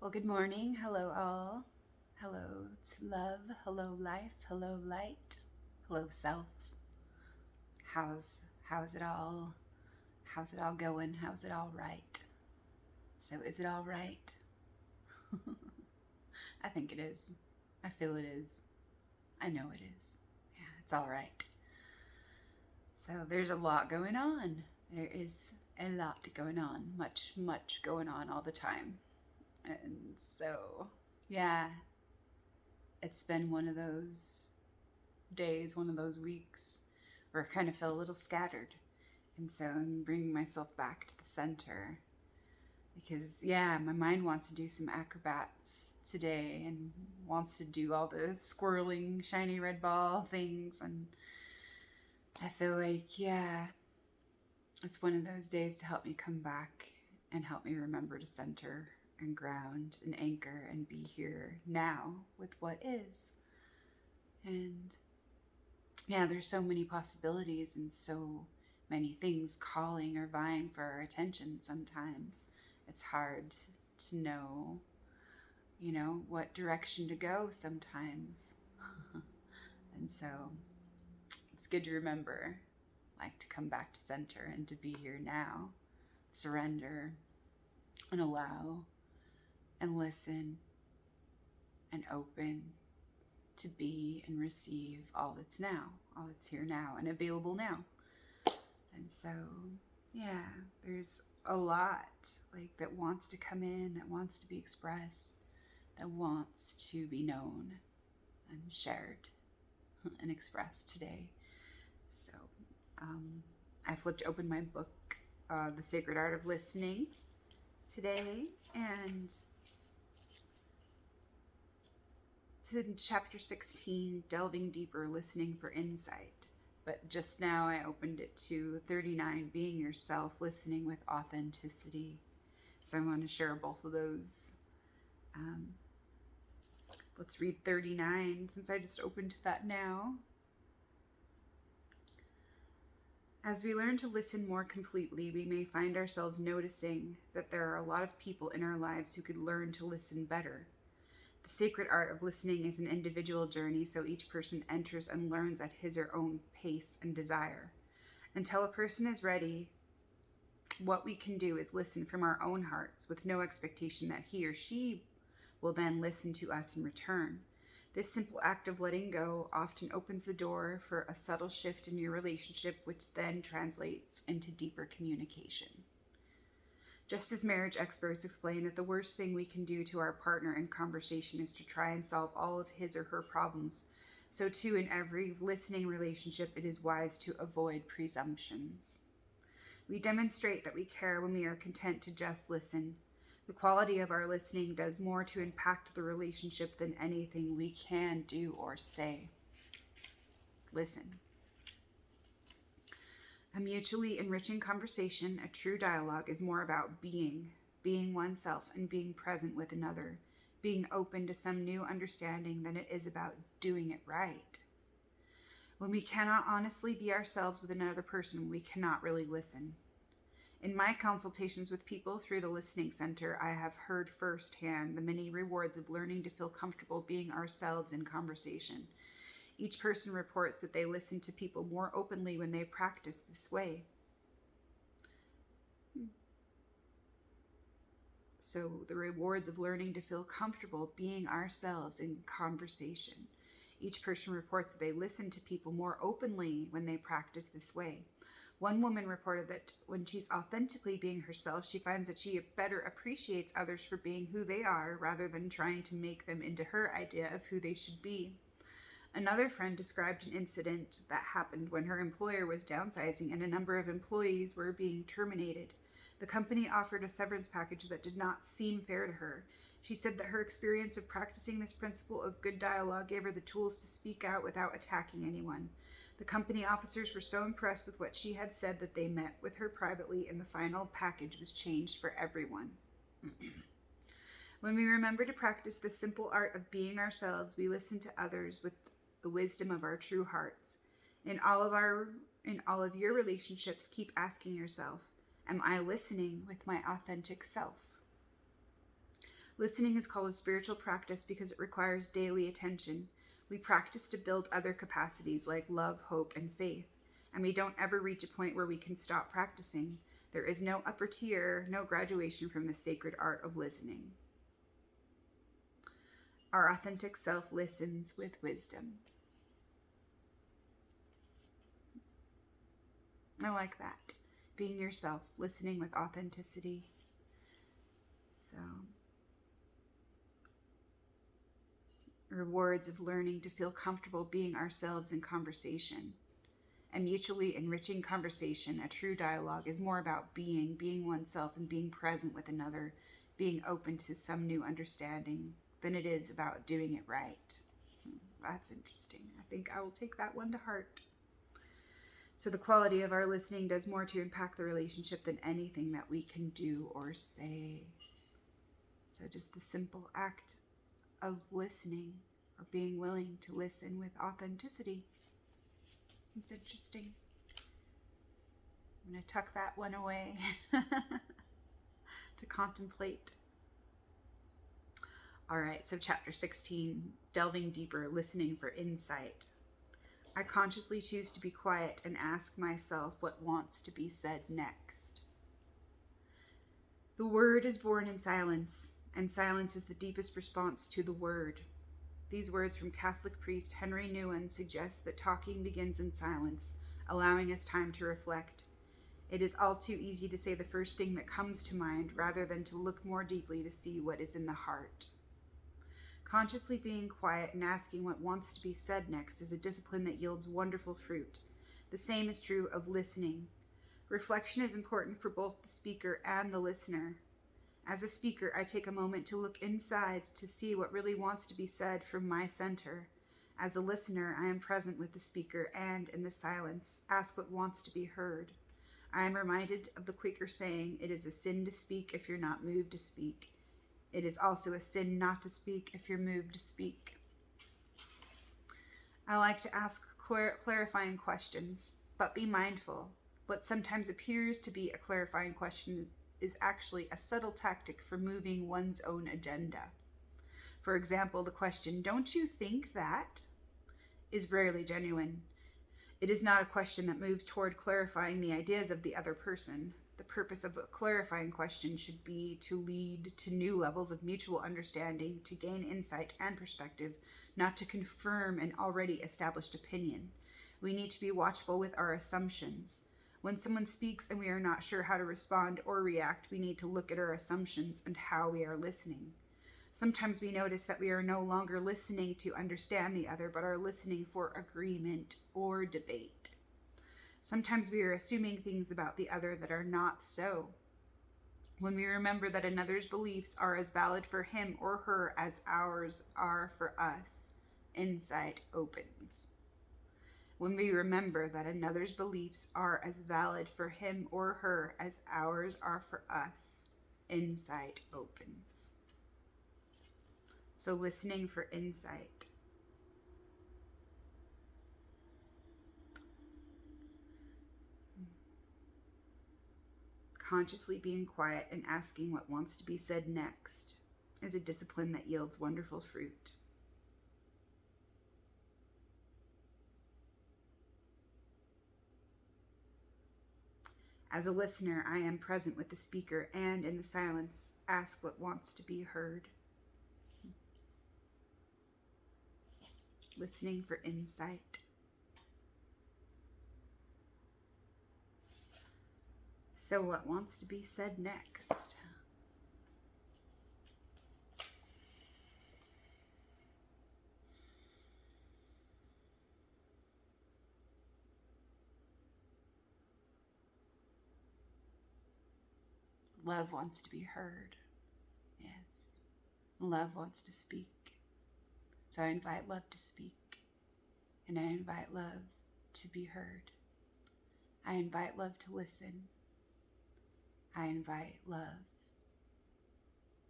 Well, good morning. Hello, all. Hello to love. Hello, life. Hello, light. Hello, self. How's it all? How's it all going? How's it all right? So, is it all right? I think it is. I feel it is. I know it is. Yeah, it's all right. So, there's a lot going on. There is a lot going on. Much going on all the time. And so, yeah, it's been one of those days, one of those weeks where I kind of feel a little scattered. And so I'm bringing myself back to the center because, yeah, my mind wants to do some acrobats today and wants to do all the swirling, shiny red ball things. And I feel like, yeah, it's one of those days to help me come back and help me remember to center and ground and anchor and be here now with what is. And yeah, there's so many possibilities and so many things calling or vying for our attention sometimes. It's hard to know, what direction to go sometimes. And so it's good to remember, like, to come back to center and to be here now, surrender and allow and listen and open to be and receive all that's now, all that's here now and available now. And so, yeah, there's a lot like that wants to come in, that wants to be expressed, that wants to be known and shared and expressed today. So, I flipped open my book, The Sacred Art of Listening, today, and to chapter 16, Delving Deeper, Listening for Insight. But just now I opened it to 39, Being Yourself, Listening with Authenticity. So I want to share both of those. Let's read 39 since I just opened that now. As we learn to listen more completely, we may find ourselves noticing that there are a lot of people in our lives who could learn to listen better. The sacred art of listening is an individual journey, so each person enters and learns at his or her own pace and desire. Until a person is ready, what we can do is listen from our own hearts with no expectation that he or she will then listen to us in return. This simple act of letting go often opens the door for a subtle shift in your relationship, which then translates into deeper communication. Just as marriage experts explain that the worst thing we can do to our partner in conversation is to try and solve all of his or her problems, so too in every listening relationship it is wise to avoid presumptions. We demonstrate that we care when we are content to just listen. The quality of our listening does more to impact the relationship than anything we can do or say. Listen. A mutually enriching conversation, a true dialogue, is more about being oneself and being present with another, being open to some new understanding than it is about doing it right. When we cannot honestly be ourselves with another person, we cannot really listen. In my consultations with people through the Listening Center, I have heard firsthand the many rewards of learning to feel comfortable being ourselves in conversation. Each person reports that they listen to people more openly when they practice this way. So, the rewards of learning to feel comfortable being ourselves in conversation. Each person reports that they listen to people more openly when they practice this way. One woman reported that when she's authentically being herself, she finds that she better appreciates others for being who they are rather than trying to make them into her idea of who they should be. Another friend described an incident that happened when her employer was downsizing and a number of employees were being terminated. The company offered a severance package that did not seem fair to her. She said that her experience of practicing this principle of good dialogue gave her the tools to speak out without attacking anyone. The company officers were so impressed with what she had said that they met with her privately, and the final package was changed for everyone. When we remember to practice the simple art of being ourselves, we listen to others with the wisdom of our true hearts. In all of your relationships, keep asking yourself, am I listening with my authentic self? Listening is called a spiritual practice because it requires daily attention. We practice to build other capacities like love, hope, and faith, and we don't ever reach a point where we can stop practicing. There is no upper tier, no graduation from the sacred art of listening. Our authentic self listens with wisdom. I like that. Being yourself, listening with authenticity. So, rewards of learning to feel comfortable being ourselves in conversation. A mutually enriching conversation, a true dialogue, is more about being oneself and being present with another, being open to some new understanding, than it is about doing it right. That's interesting. I think I will take that one to heart. So the quality of our listening does more to impact the relationship than anything that we can do or say. So just the simple act of listening, or being willing to listen with authenticity. It's interesting. I'm going to tuck that one away to contemplate. All right, so chapter 16, delving deeper, listening for insight. I consciously choose to be quiet and ask myself what wants to be said next. The word is born in silence, and silence is the deepest response to the word. These words from Catholic priest Henry Nouwen suggest that talking begins in silence, allowing us time to reflect. It is all too easy to say the first thing that comes to mind rather than to look more deeply to see what is in the heart. Consciously being quiet and asking what wants to be said next is a discipline that yields wonderful fruit. The same is true of listening. Reflection is important for both the speaker and the listener. As a speaker, I take a moment to look inside to see what really wants to be said from my center. As a listener, I am present with the speaker and, in the silence, ask what wants to be heard. I am reminded of the Quaker saying, "It is a sin to speak if you're not moved to speak. It is also a sin not to speak if you're moved to speak." I like to ask clarifying questions, but be mindful. What sometimes appears to be a clarifying question is actually a subtle tactic for moving one's own agenda. For example, the question, "Don't you think that?" is rarely genuine. It is not a question that moves toward clarifying the ideas of the other person. The purpose of a clarifying question should be to lead to new levels of mutual understanding, to gain insight and perspective, not to confirm an already established opinion. We need to be watchful with our assumptions. When someone speaks and we are not sure how to respond or react, we need to look at our assumptions and how we are listening. Sometimes we notice that we are no longer listening to understand the other, but are listening for agreement or debate. Sometimes we are assuming things about the other that are not so. When we remember that another's beliefs are as valid for him or her as ours are for us, insight opens. When we remember that another's beliefs are as valid for him or her as ours are for us, insight opens. So listening for insight. Consciously being quiet and asking what wants to be said next is a discipline that yields wonderful fruit. As a listener, I am present with the speaker and, in the silence, ask what wants to be heard. Listening for insight. So what wants to be said next? Love wants to be heard. Yes. Love wants to speak. So I invite love to speak. And I invite love to be heard. I invite love to listen. I invite love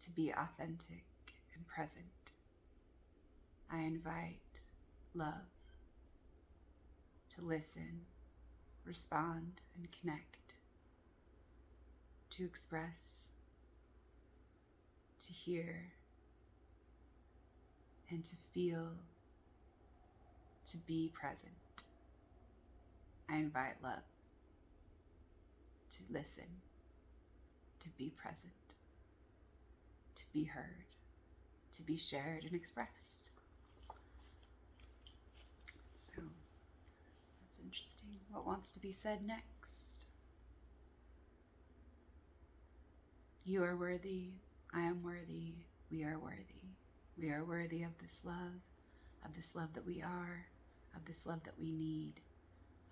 to be authentic and present. I invite love to listen, respond, and connect, to express, to hear, and to feel, to be present. I invite love to listen, to be present, to be heard, to be shared and expressed. So that's interesting. What wants to be said next? You are worthy. I am worthy. We are worthy. We are worthy of this love that we are, of this love that we need,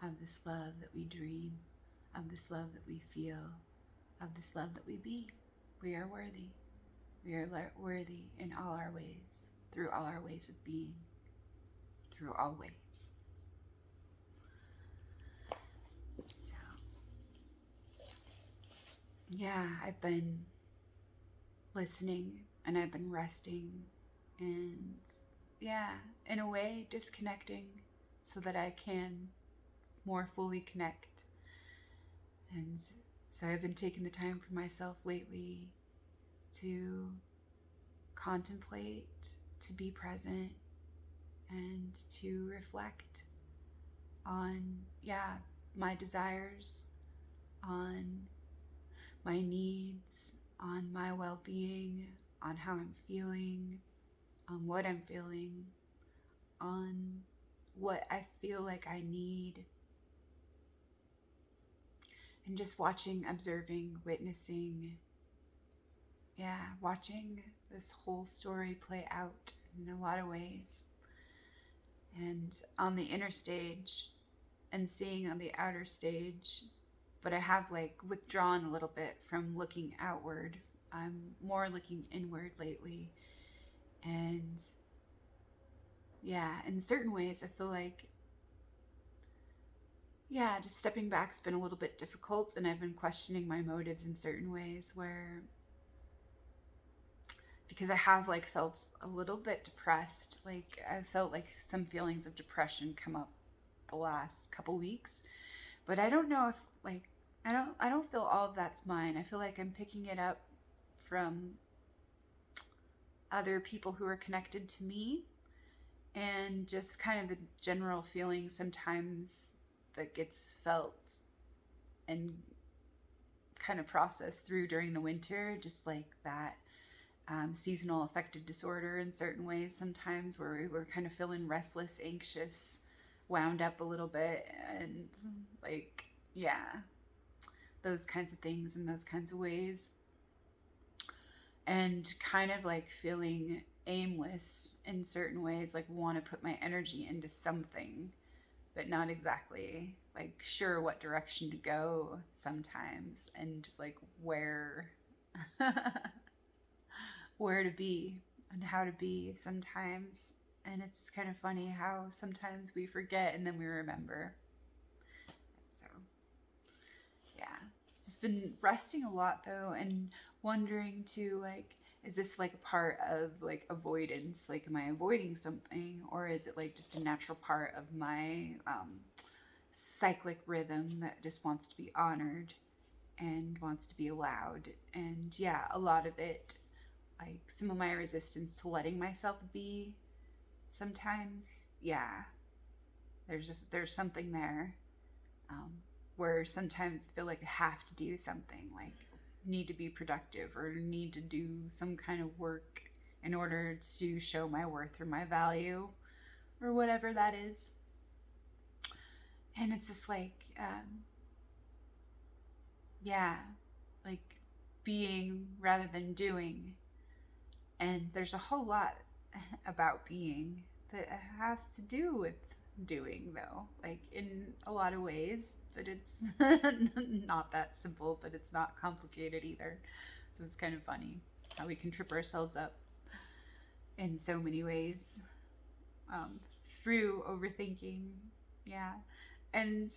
of this love that we dream, of this love that we feel, of this love that we be. We are worthy. We are worthy in all our ways, through all our ways of being, through all ways. So, yeah, I've been listening and I've been resting and, yeah, in a way, disconnecting so that I can more fully connect. And so I've been taking the time for myself lately to contemplate, to be present, and to reflect on, my desires, on my needs, on my well-being, on how I'm feeling, on what I'm feeling, on what I feel like I need. And just watching, observing, witnessing, watching this whole story play out in a lot of ways. And on the inner stage and seeing on the outer stage, but I have withdrawn a little bit from looking outward. I'm more looking inward lately. And in certain ways I feel like just stepping back's been a little bit difficult, and I've been questioning my motives in certain ways because I have felt a little bit depressed. I've felt some feelings of depression come up the last couple weeks, but I don't know if I don't feel all of that's mine. I feel like I'm picking it up from other people who are connected to me, and just kind of the general feeling sometimes that gets felt and kind of processed through during the winter, just that seasonal affective disorder in certain ways sometimes, where we're kind of feeling restless, anxious, wound up a little bit, and those kinds of things in those kinds of ways, and kind of feeling aimless in certain ways, want to put my energy into something but not exactly sure what direction to go sometimes, and where where to be and how to be sometimes. And it's kind of funny how sometimes we forget and then we remember. So just been resting a lot though, and wondering too, is this a part of avoidance? Am I avoiding something, or is it just a natural part of my cyclic rhythm that just wants to be honored and wants to be allowed? And a lot of it, some of my resistance to letting myself be sometimes, there's something there, where sometimes I feel like I have to do something, need to be productive or need to do some kind of work in order to show my worth or my value or whatever that is. And it's just being rather than doing. And there's a whole lot about being that has to do with doing, though, in a lot of ways, but it's not that simple, but it's not complicated either. So it's kind of funny how we can trip ourselves up in so many ways, through overthinking. And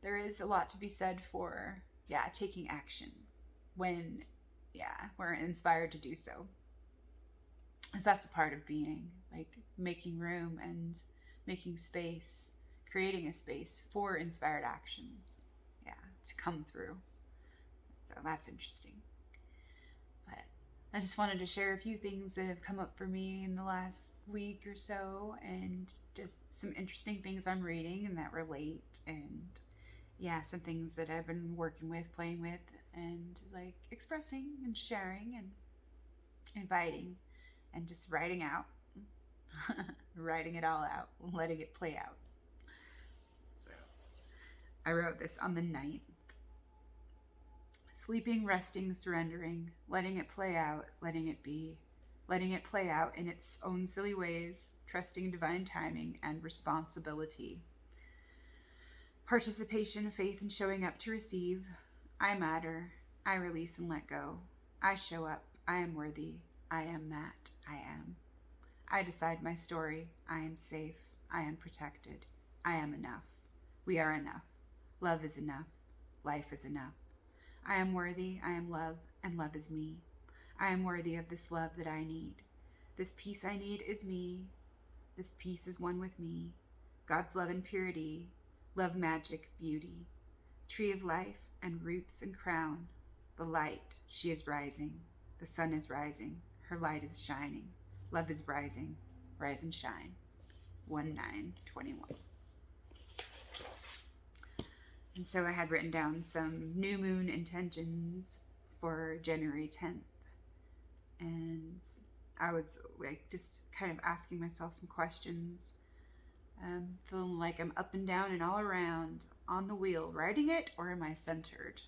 there is a lot to be said for taking action when we're inspired to do so, because that's a part of being, making room and making space, creating a space for inspired actions to come through. So that's interesting. I just wanted to share a few things that have come up for me in the last week or so, and just some interesting things I'm reading and that relate, and yeah, some things that I've been working with, playing with, and like expressing and sharing and inviting and just writing out, writing it all out, letting it play out. So I wrote this on the 9th. Sleeping, resting, surrendering, letting it play out, letting it be, letting it play out in its own silly ways, trusting divine timing and responsibility. Participation, faith, and showing up to receive. I matter. I release and let go. I show up. I am worthy. I am that. I am. I decide my story. I am safe. I am protected. I am enough. We are enough. Love is enough. Life is enough. I am worthy. I am love, and love is me. I am worthy of this love that I need. This peace I need is me. This peace is one with me. God's love and purity. Love, magic, beauty. Tree of life and roots and crown. The light, she is rising. The sun is rising. Her light is shining. Love is rising. Rise and shine. 1/9/21. And so I had written down some new moon intentions for January 10th. And I was like just kind of asking myself some questions. Feeling like I'm up and down and all around on the wheel, riding it, or am I centered?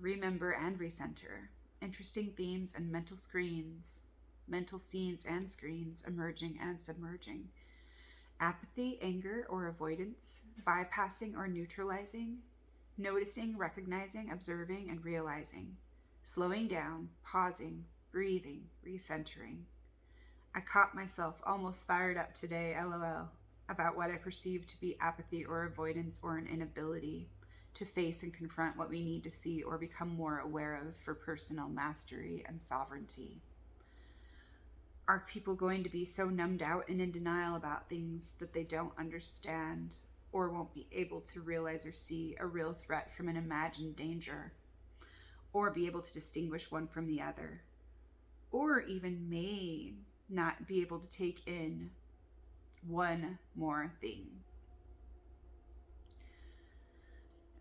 Remember and recenter. Interesting themes and mental screens, mental scenes and screens, emerging and submerging. Apathy, anger, or avoidance, bypassing or neutralizing, noticing, recognizing, observing, and realizing, slowing down, pausing, breathing, recentering. I caught myself almost fired up today, LOL, about what I perceived to be apathy or avoidance or an inability to face and confront what we need to see or become more aware of for personal mastery and sovereignty. Are people going to be so numbed out and in denial about things that they don't understand or won't be able to realize or see a real threat from an imagined danger, or be able to distinguish one from the other, or even may not be able to take in one more thing?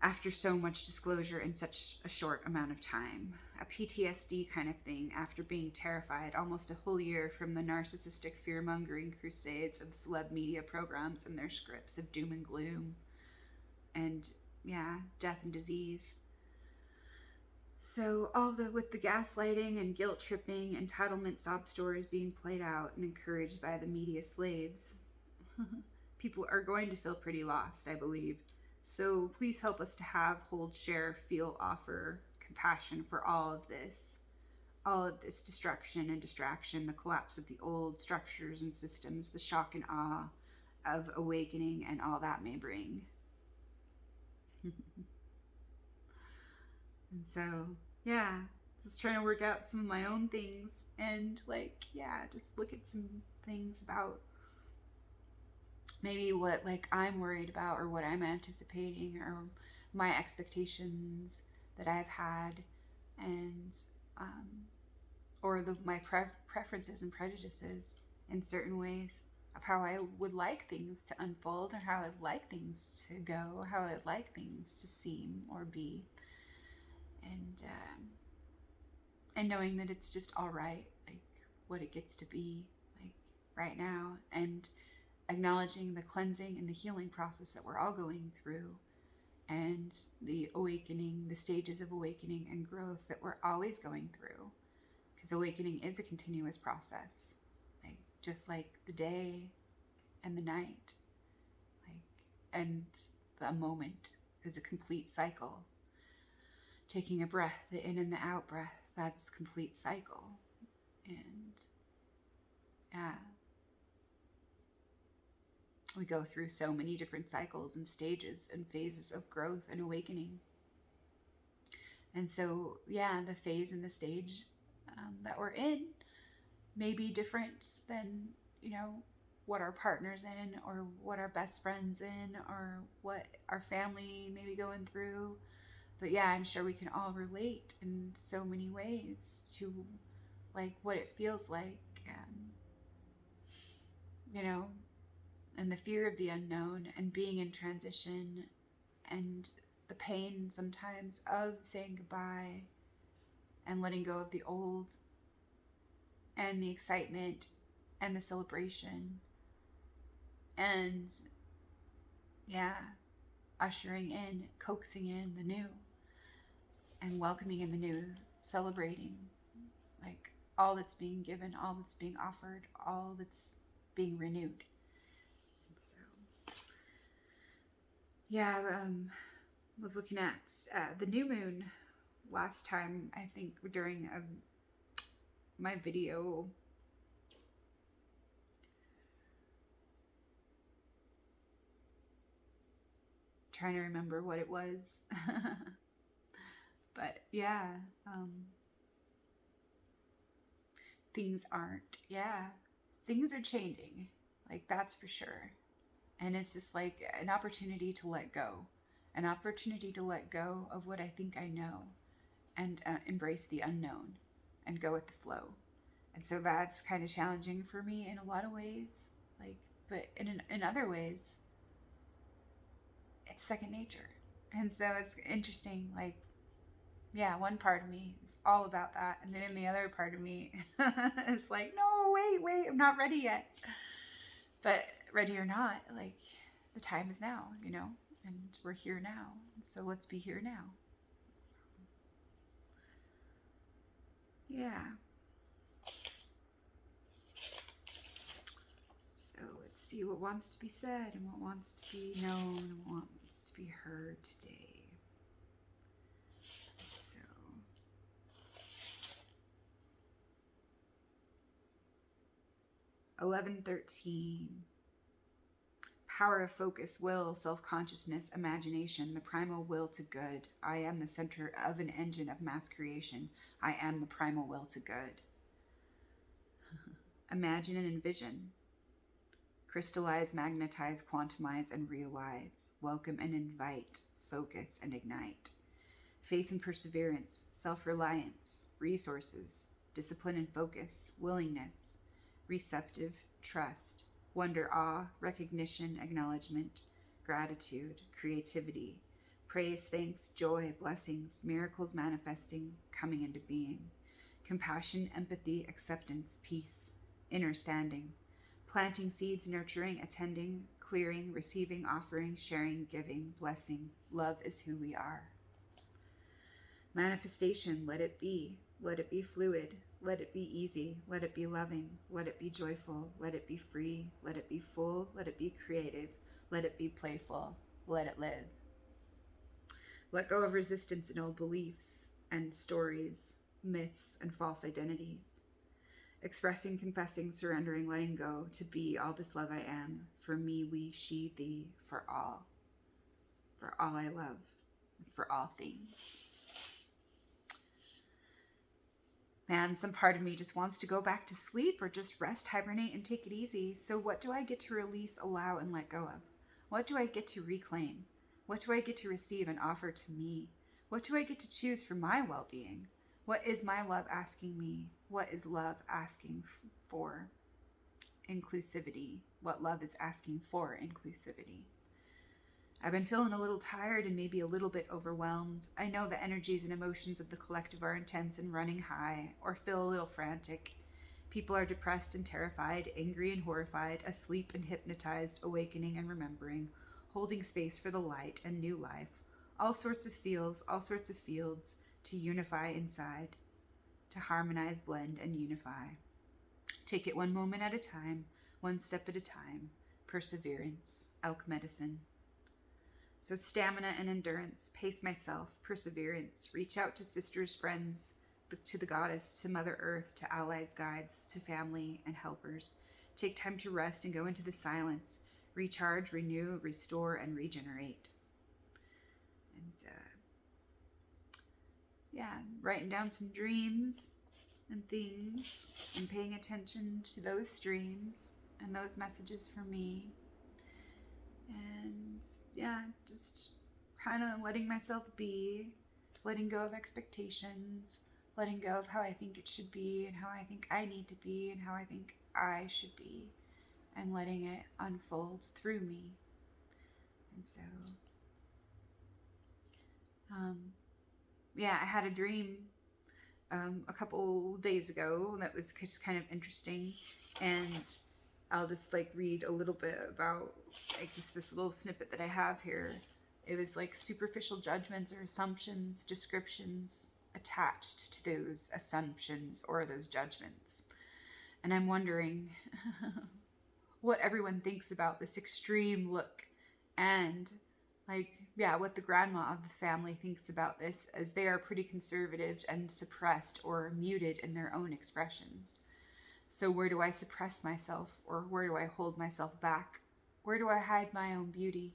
After so much disclosure in such a short amount of time, a PTSD kind of thing after being terrified almost a whole year from the narcissistic fear-mongering crusades of celeb media programs and their scripts of doom and gloom and, death and disease. So with the gaslighting and guilt tripping, entitlement sob stories being played out and encouraged by the media slaves, people are going to feel pretty lost, I believe. So please help us to have, hold, share, feel, offer compassion for all of this destruction and distraction, the collapse of the old structures and systems, the shock and awe of awakening and all that may bring. And so, just trying to work out some of my own things and just look at some things about maybe what I'm worried about or what I'm anticipating or my expectations that I've had, and or my preferences and prejudices in certain ways of how I would like things to unfold or how I'd like things to go, how I'd like things to seem or be, and knowing that it's just all right, like what it gets to be like right now, and acknowledging the cleansing and the healing process that we're all going through, and the awakening, the stages of awakening and growth that we're always going through, because awakening is a continuous process, just like the day and the night, and the moment is a complete cycle. Taking a breath, the in and the out breath, that's complete cycle. And we go through so many different cycles and stages and phases of growth and awakening. And so, the phase and the stage that we're in may be different than, what our partner's in, or what our best friend's in, or what our family may be going through, But yeah, I'm sure we can all relate in so many ways to like what it feels like, you know, and the fear of the unknown and being in transition and the pain sometimes of saying goodbye and letting go of the old and the excitement and the celebration and yeah, ushering in, coaxing in the new and welcoming in the new, celebrating like all that's being given, all that's being offered, all that's being renewed. So, yeah, was looking at the new moon last time, I think, during my video. Trying to remember what it was. But yeah, things aren't, yeah, things are changing. Like, that's for sure. And it's just like an opportunity to let go, an opportunity to let go of what I think I know and embrace the unknown and go with the flow. And so that's kind of challenging for me in a lot of ways. Like, but in other ways, it's second nature. And so it's interesting. Like, yeah, one part of me is all about that. And then the other part of me is like, no, wait, I'm not ready yet. But ready or not, like, the time is now, you know, and we're here now. So let's be here now. Yeah. So let's see what wants to be said and what wants to be known and what wants to be heard today. So 11:13. Power of focus, will, self-consciousness, imagination, the primal will to good. I am the center of an engine of mass creation. I am the primal will to good. Imagine and envision. Crystallize, magnetize, quantumize, and realize. Welcome and invite. Focus and ignite. Faith and perseverance. Self-reliance. Resources. Discipline and focus. Willingness. Receptive. Trust. Wonder, awe, recognition, acknowledgement, gratitude, creativity, praise, thanks, joy, blessings, miracles manifesting, coming into being, compassion, empathy, acceptance, peace, inner standing, planting seeds, nurturing, attending, clearing, receiving, offering, sharing, giving, blessing. Love is who we are. Manifestation, let it be. Let it be fluid. Let it be easy. Let it be loving. Let it be joyful. Let it be free. Let it be full. Let it be creative. Let it be playful. Let it live. Let go of resistance and old beliefs and stories, myths, and false identities. Expressing, confessing, surrendering, letting go to be all this love I am. For me, we, she, thee, for all. For all I love. For all things. Man, some part of me just wants to go back to sleep or just rest, hibernate, and take it easy. So what do I get to release, allow, and let go of? What do I get to reclaim? What do I get to receive and offer to me? What do I get to choose for my well-being? What is my love asking me? What is love asking for? Inclusivity. What love is asking for inclusivity. I've been feeling a little tired and maybe a little bit overwhelmed. I know the energies and emotions of the collective are intense and running high, or feel a little frantic. People are depressed and terrified, angry and horrified, asleep and hypnotized, awakening and remembering, holding space for the light and new life. All sorts of feels, all sorts of fields to unify inside, to harmonize, blend, and unify. Take it one moment at a time, one step at a time. Perseverance, elk medicine. So stamina and endurance, pace myself, perseverance, reach out to sisters, friends, to the goddess, to Mother Earth, to allies, guides, to family and helpers. Take time to rest and go into the silence, recharge, renew, restore, and regenerate. And writing down some dreams and things and paying attention to those streams and those messages for me. And yeah, just kind of letting myself be letting go of expectations, letting go of how I think it should be and how I think I need to be and how I think I should be, and letting it unfold through me. And so, I had a dream a couple days ago that was just kind of interesting, and I'll just like read a little bit about like just this little snippet that I have here. It was like superficial judgments or assumptions, descriptions attached to those assumptions or those judgments. And I'm wondering what everyone thinks about this extreme look, and what the grandma of the family thinks about this, as they are pretty conservative and suppressed or muted in their own expressions. So where do I suppress myself, or where do I hold myself back? Where do I hide my own beauty?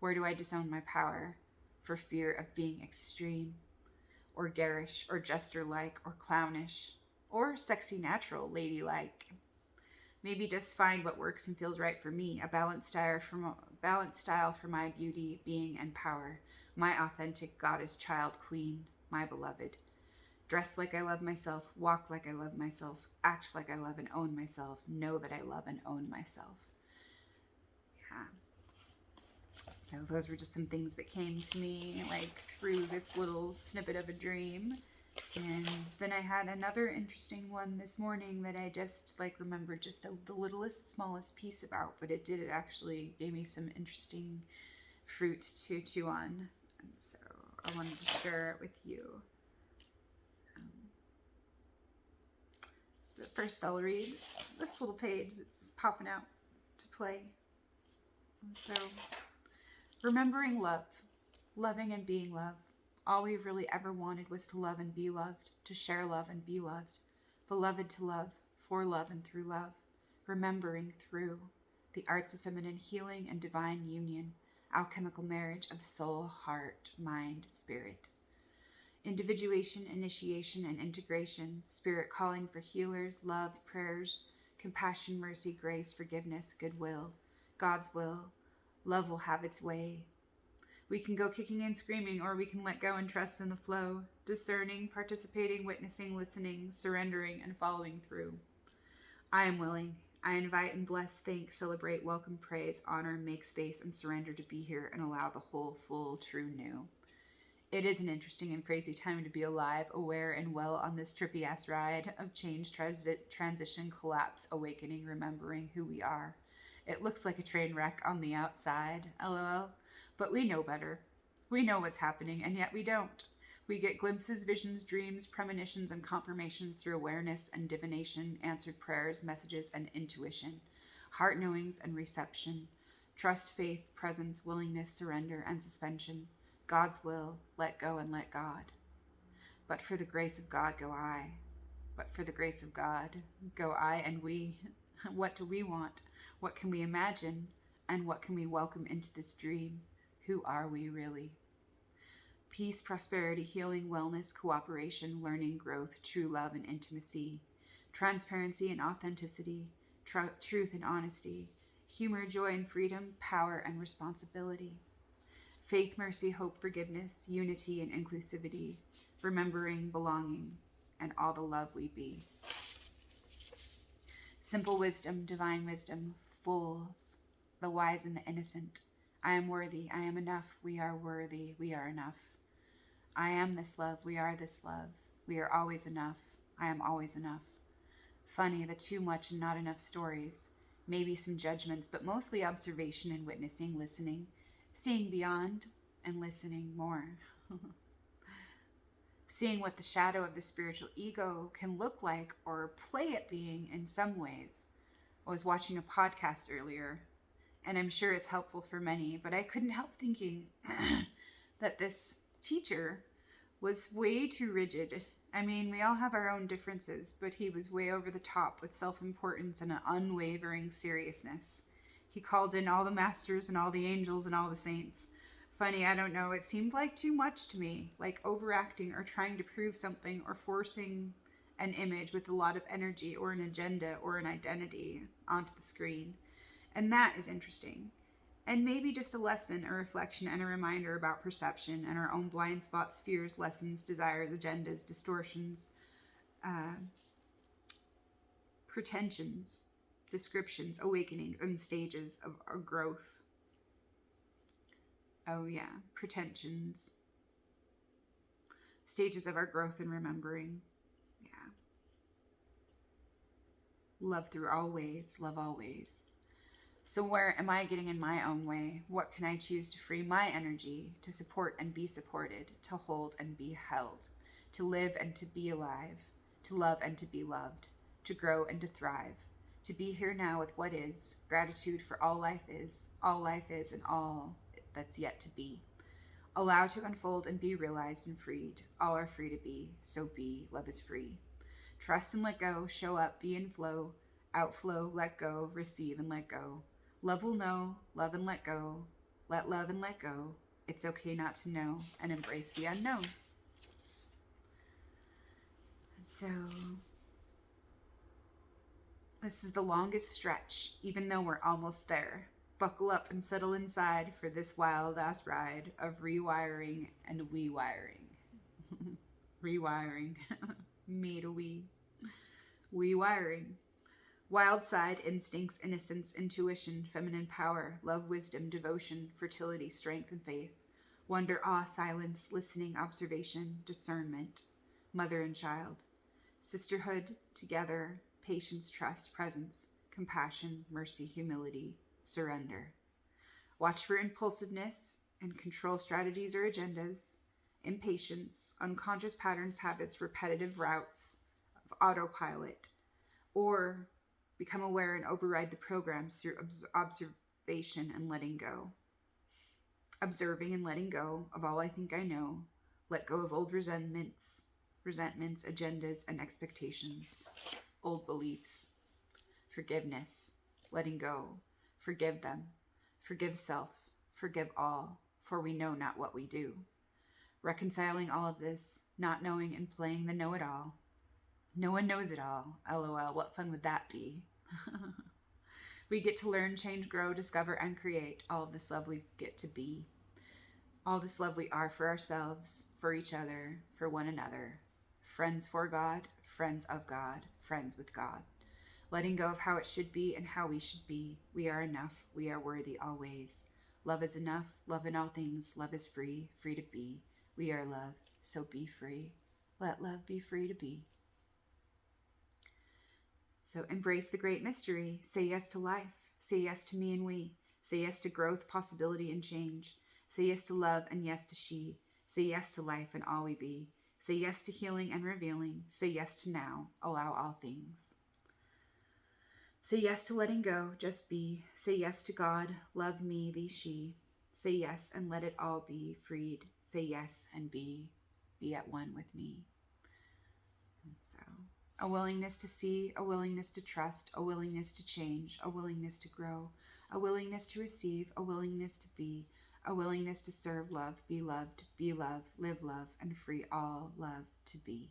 Where do I disown my power for fear of being extreme, or garish, or jester-like, or clownish, or sexy, natural, ladylike? Maybe just find what works and feels right for me, a balanced style for my beauty, being, and power, my authentic goddess, child, queen, my beloved. Dress like I love myself, walk like I love myself, act like I love and own myself, know that I love and own myself. Yeah. So those were just some things that came to me like through this little snippet of a dream. And then I had another interesting one this morning that I just like remembered just the littlest, smallest piece about, but it actually gave me some interesting fruit to chew on. And so I wanted to share it with you. But first I'll read this little page that's popping out to play. And so, remembering love, loving and being love. All we really ever wanted was to love and be loved, to share love and be loved, beloved to love, for love and through love, remembering through the arts of feminine healing and divine union, alchemical marriage of soul, heart, mind, spirit. Individuation, initiation, and integration, spirit calling for healers, love, prayers, compassion, mercy, grace, forgiveness, goodwill, God's will. Love will have its way. We can go kicking and screaming, or we can let go and trust in the flow, discerning, participating, witnessing, listening, surrendering, and following through. I am willing. I invite and bless, thank, celebrate, welcome, praise, honor, make space, and surrender to be here and allow the whole, full, true new. It is an interesting and crazy time to be alive, aware, and well on this trippy-ass ride of change, transition, collapse, awakening, remembering who we are. It looks like a train wreck on the outside, lol. But we know better. We know what's happening, and yet we don't. We get glimpses, visions, dreams, premonitions, and confirmations through awareness and divination, answered prayers, messages, and intuition, heart knowings and reception, trust, faith, presence, willingness, surrender, and suspension. God's will, let go and let God. But for the grace of God go I. But for the grace of God go I and we. What do we want? What can we imagine? And what can we welcome into this dream? Who are we really? Peace, prosperity, healing, wellness, cooperation, learning, growth, true love and intimacy, transparency and authenticity, truth and honesty, humor, joy and freedom, power and responsibility. Faith, mercy, hope, forgiveness, unity and inclusivity, remembering, belonging, and all the love we be. Simple wisdom, divine wisdom, fools, the wise and the innocent. I am worthy, I am enough, we are worthy, we are enough. I am this love, we are this love, we are always enough, I am always enough. Funny, the too much and not enough stories, maybe some judgments, but mostly observation and witnessing, listening, seeing beyond and listening more. Seeing what the shadow of the spiritual ego can look like or play at being in some ways. I was watching a podcast earlier, and I'm sure it's helpful for many, but I couldn't help thinking that this teacher was way too rigid. I mean, we all have our own differences, but he was way over the top with self-importance and an unwavering seriousness. He called in all the masters and all the angels and all the saints. Funny, I don't know, it seemed like too much to me, like overacting or trying to prove something or forcing an image with a lot of energy or an agenda or an identity onto the screen. And that is interesting. And maybe just a lesson, a reflection, and a reminder about perception and our own blind spots, fears, lessons, desires, agendas, distortions, uh, pretensions, descriptions, awakenings, and stages of our growth. Oh, yeah, pretensions, stages of our growth and remembering. Yeah. Love through all ways, love always. So, where am I getting in my own way? What can I choose to free my energy, to support and be supported, to hold and be held, to live and to be alive, to love and to be loved, to grow and to thrive, to be here now with what is, gratitude for all life is, and all that's yet to be. Allow to unfold and be realized and freed. All are free to be, so be. Love is free. Trust and let go, show up, be in flow, outflow, let go, receive and let go. Love will know, love and let go, let love and let go. It's okay not to know, and embrace the unknown. And so, this is the longest stretch, even though we're almost there. Buckle up and settle inside for this wild ass ride of rewiring and we-wiring. Rewiring. Me to we. We-wiring. Wild side, instincts, innocence, intuition, feminine power, love, wisdom, devotion, fertility, strength, and faith. Wonder, awe, silence, listening, observation, discernment. Mother and child. Sisterhood, together, patience, trust, presence, compassion, mercy, humility, surrender. Watch for impulsiveness and control strategies or agendas, impatience, unconscious patterns, habits, repetitive routes of autopilot, or become aware and override the programs through observation and letting go. Observing and letting go of all I think I know. Let go of old resentments, agendas, and expectations. Old beliefs. Forgiveness. Letting go. Forgive them. Forgive self. Forgive all, for we know not what we do. Reconciling all of this, not knowing and playing the know-it-all. No one knows it all. LOL, what fun would that be? We get to learn, change, grow, discover, and create all of this love we get to be. All this love we are for ourselves, for each other, for one another. Friends for God, friends of God, friends with God. Letting go of how it should be and how we should be. We are enough. We are worthy always. Love is enough. Love in all things. Love is free. Free to be. We are love. So be free. Let love be free to be. So embrace the great mystery. Say yes to life. Say yes to me and we. Say yes to growth, possibility, and change. Say yes to love and yes to she. Say yes to life and all we be. Say yes to healing and revealing. Say yes to now. Allow all things. Say yes to letting go, just be. Say yes to God, love me, thee, she. Say yes and let it all be freed. Say yes and be at one with me. And so, a willingness to see, a willingness to trust, a willingness to change, a willingness to grow, a willingness to receive, a willingness to be, a willingness to serve love, be loved, be love, live love, and free all love to be.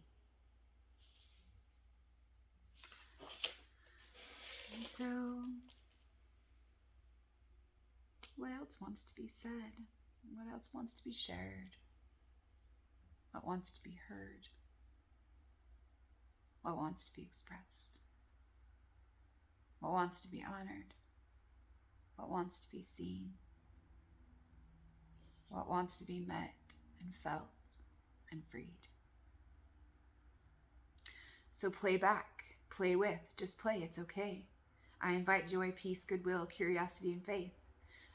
And so, what else wants to be said? What else wants to be shared? What wants to be heard? What wants to be expressed? What wants to be honored? What wants to be seen? What wants to be met and felt and freed? So play back, play with, just play, it's okay. I invite joy, peace, goodwill, curiosity, and faith.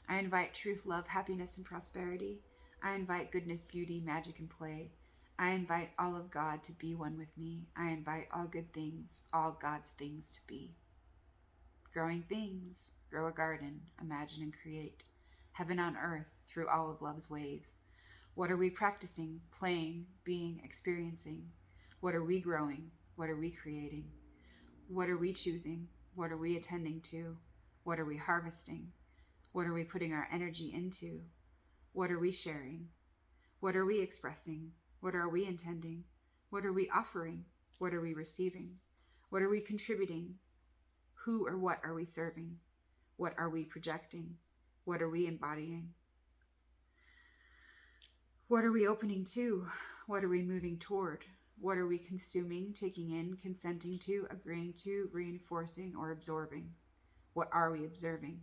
I invite truth, love, happiness, and prosperity. I invite goodness, beauty, magic, and play. I invite all of God to be one with me. I invite all good things, all God's things to be. Growing things, grow a garden, imagine and create. Heaven on earth through all of love's ways. What are we practicing, playing, being, experiencing? What are we growing? What are we creating? What are we choosing? What are we attending to? What are we harvesting? What are we putting our energy into? What are we sharing? What are we expressing? What are we intending? What are we offering? What are we receiving? What are we contributing? Who or what are we serving? What are we projecting? What are we embodying? What are we opening to? What are we moving toward? What are we consuming, taking in, consenting to, agreeing to, reinforcing, or absorbing? What are we observing?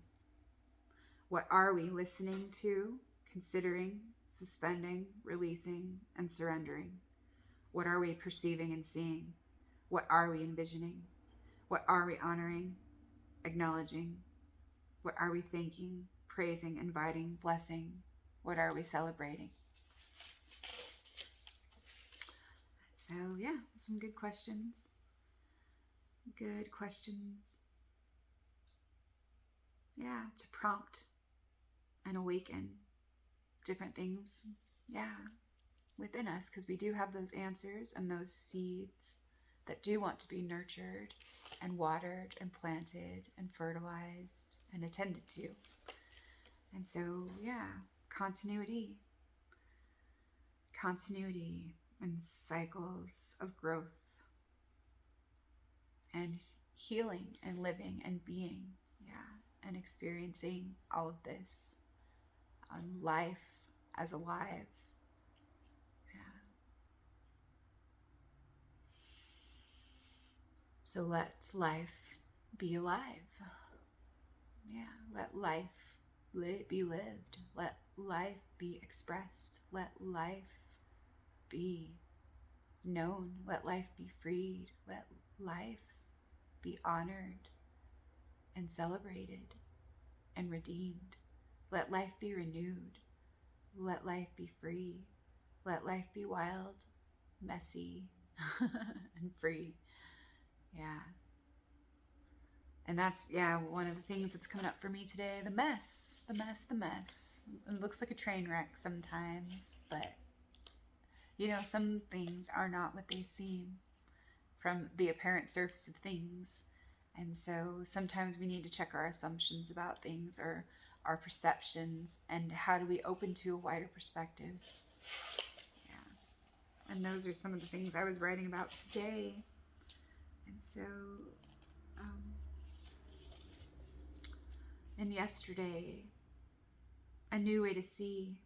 What are we listening to, considering, suspending, releasing, and surrendering? What are we perceiving and seeing? What are we envisioning? What are we honoring, acknowledging? What are we thanking, praising, inviting, blessing? What are we celebrating? So, yeah, some good questions. Good questions. Yeah, to prompt and awaken different things, yeah, within us, because we do have those answers and those seeds that do want to be nurtured and watered and planted and fertilized and attended to. And so, yeah, continuity and cycles of growth and healing and living and being, yeah, and experiencing all of this life as alive. Yeah. So let life be alive. Yeah, let life be lived. Let life be expressed. Let life be known. Let life be freed. Let life be honored and celebrated and redeemed. Let life be renewed. Let life be free. Let life be wild, messy, and free. Yeah. And that's, yeah, one of the things that's coming up for me today. The mess. It looks like a train wreck sometimes, but, some things are not what they seem from the apparent surface of things. And so sometimes we need to check our assumptions about things or our perceptions and how do we open to a wider perspective. Yeah. And those are some of the things I was writing about today. And so, and yesterday, a new way to see.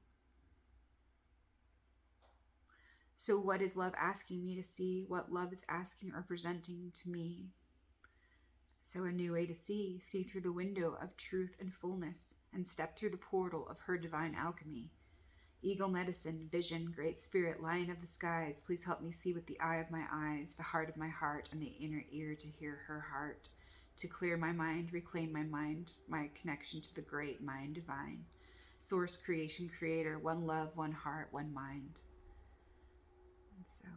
So what is love asking me to see? What love is asking or presenting to me? So a new way to see through the window of truth and fullness, and step through the portal of her divine alchemy. Eagle medicine, vision, great spirit, lion of the skies, please help me see with the eye of my eyes, the heart of my heart, and the inner ear to hear her heart, to clear my mind, reclaim my mind, my connection to the great mind divine. Source, creation, creator, one love, one heart, one mind. And so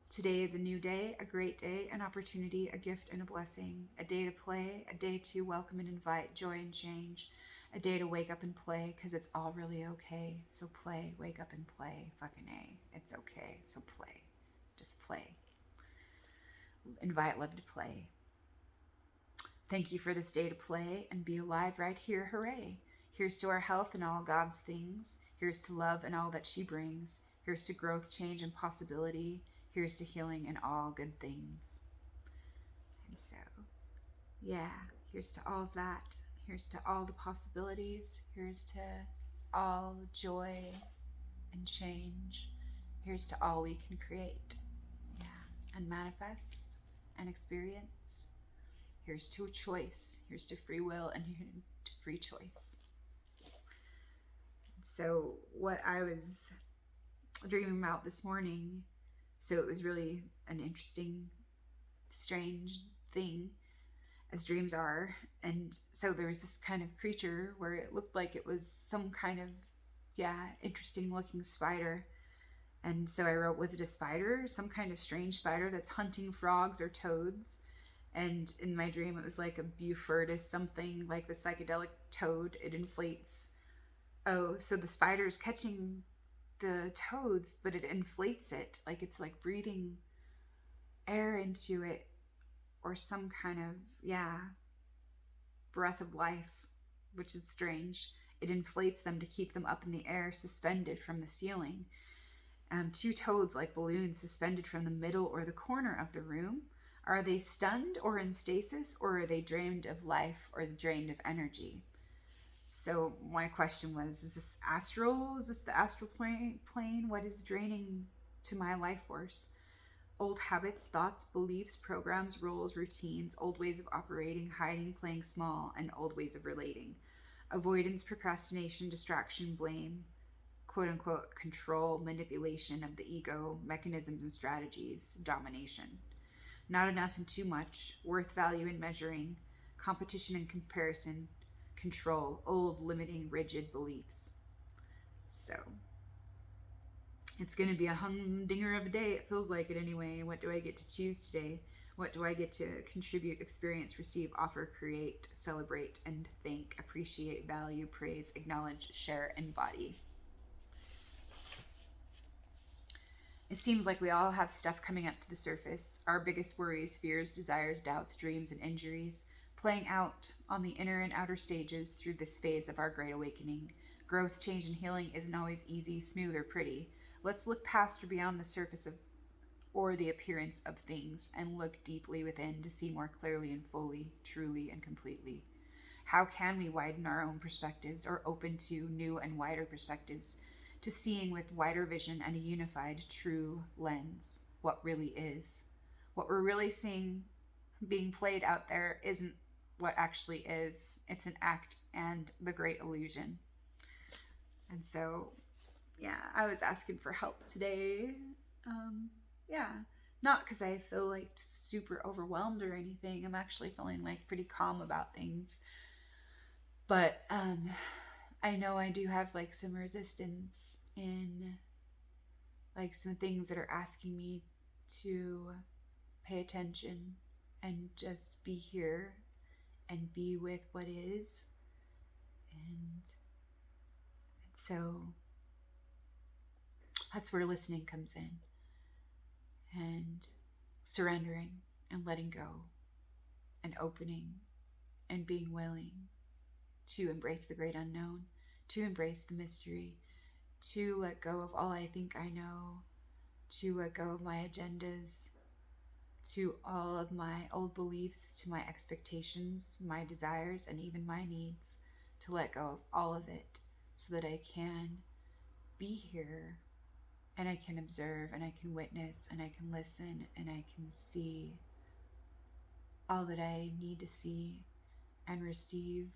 today is a new day, a great day, an opportunity, a gift and a blessing, a day to play, a day to welcome and invite joy and change, a day to wake up and play because it's all really okay. So play, wake up and play, fucking A. It's okay, so play. Just play. Invite love to play. Thank you for this day to play and be alive right here, hooray. Here's to our health and all God's things. Here's to love and all that she brings. Here's to growth, change, and possibility. Here's to healing and all good things. And so, yeah, here's to all of that. Here's to all the possibilities. Here's to all joy and change. Here's to all we can create, yeah, and manifest and experience. Here's to a choice. Here's to free will and to free choice. So what I was dreaming about this morning, so it was really an interesting, strange thing, as dreams are. And so there was this kind of creature where it looked like it was some kind of, yeah, interesting looking spider. And so I wrote, was it a spider? Some kind of strange spider that's hunting frogs or toads. And in my dream, it was like a Bufordus something, like the psychedelic toad. It inflates. Oh, so the spider is catching the toads, but it inflates it. Like it's like breathing air into it or some kind of, yeah, breath of life, which is strange. It inflates them to keep them up in the air, suspended from the ceiling. Two toads like balloons suspended from the middle or the corner of the room. Are they stunned or in stasis, or are they drained of life or drained of energy? So my question was, is this astral? Is this the astral plane? What is draining to my life force? Old habits, thoughts, beliefs, programs, roles, routines, old ways of operating, hiding, playing small, and old ways of relating. Avoidance, procrastination, distraction, blame, quote unquote, control, manipulation of the ego, mechanisms and strategies, domination. Not enough and too much, worth, value, and measuring, competition and comparison, control, old, limiting, rigid beliefs. So it's going to be a humdinger of a day. It feels like it anyway. What do I get to choose today? What do I get to contribute, experience, receive, offer, create, celebrate, and thank, appreciate, value, praise, acknowledge, share, embody? It seems like we all have stuff coming up to the surface, our biggest worries, fears, desires, doubts, dreams, and injuries, playing out on the inner and outer stages through this phase of our great awakening. Growth, change, and healing isn't always easy, smooth, or pretty. Let's look past or beyond the surface of or the appearance of things and look deeply within to see more clearly and fully, truly, and completely. How can we widen our own perspectives or open to new and wider perspectives, to seeing with wider vision and a unified, true lens what really is? What we're really seeing being played out there isn't what actually is, it's an act and the great illusion. And so, yeah, I was asking for help today. Yeah, not because I feel like super overwhelmed or anything. I'm actually feeling like pretty calm about things. But I know I do have like some resistance in like some things that are asking me to pay attention and just be here and be with what is. And so that's where listening comes in, and surrendering and letting go and opening and being willing to embrace the great unknown, to embrace the mystery, to let go of all I think I know, to let go of my agendas, to all of my old beliefs, to my expectations, my desires, and even my needs, to let go of all of it so that I can be here and I can observe and I can witness and I can listen and I can see all that I need to see and receive,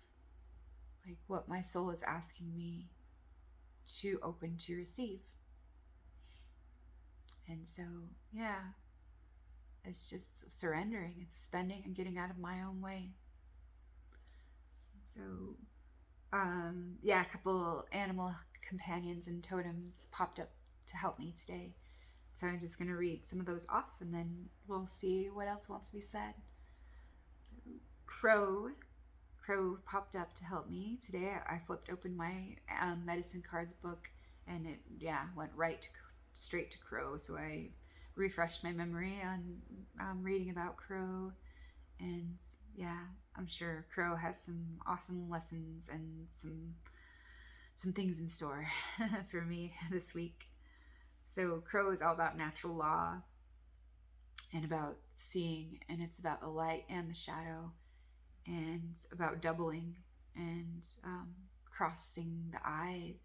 like what my soul is asking me to open to receive. And so, yeah, it's just surrendering, it's spending and getting out of my own way. So, yeah, a couple animal companions and totems popped up to help me today. So I'm just going to read some of those off and then we'll see what else wants to be said. So, Crow popped up to help me today. I flipped open my medicine cards book and it, yeah, went straight to Crow. So I refreshed my memory on reading about Crow. And yeah, I'm sure Crow has some awesome lessons and some things in store for me this week. So Crow is all about natural law and about seeing, and it's about the light and the shadow, and about doubling and crossing the eyes,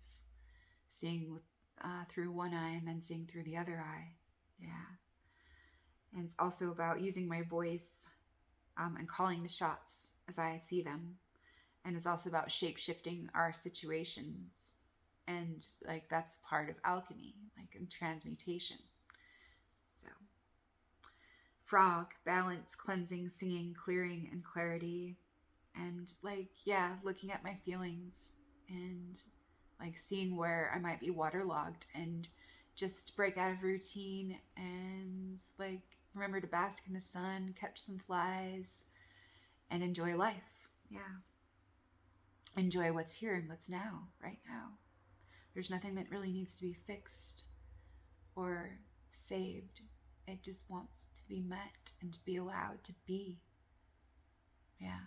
seeing with, through one eye and then seeing through the other eye. Yeah. And it's also about using my voice and calling the shots as I see them. And it's also about shape-shifting our situations. And like that's part of alchemy, like in transmutation. So frog, balance, cleansing, singing, clearing, and clarity. And like, yeah, looking at my feelings and like seeing where I might be waterlogged and just break out of routine and like remember to bask in the sun, catch some flies, and enjoy life. Yeah. Enjoy what's here and what's now, right now. There's nothing that really needs to be fixed or saved. It just wants to be met and to be allowed to be. Yeah.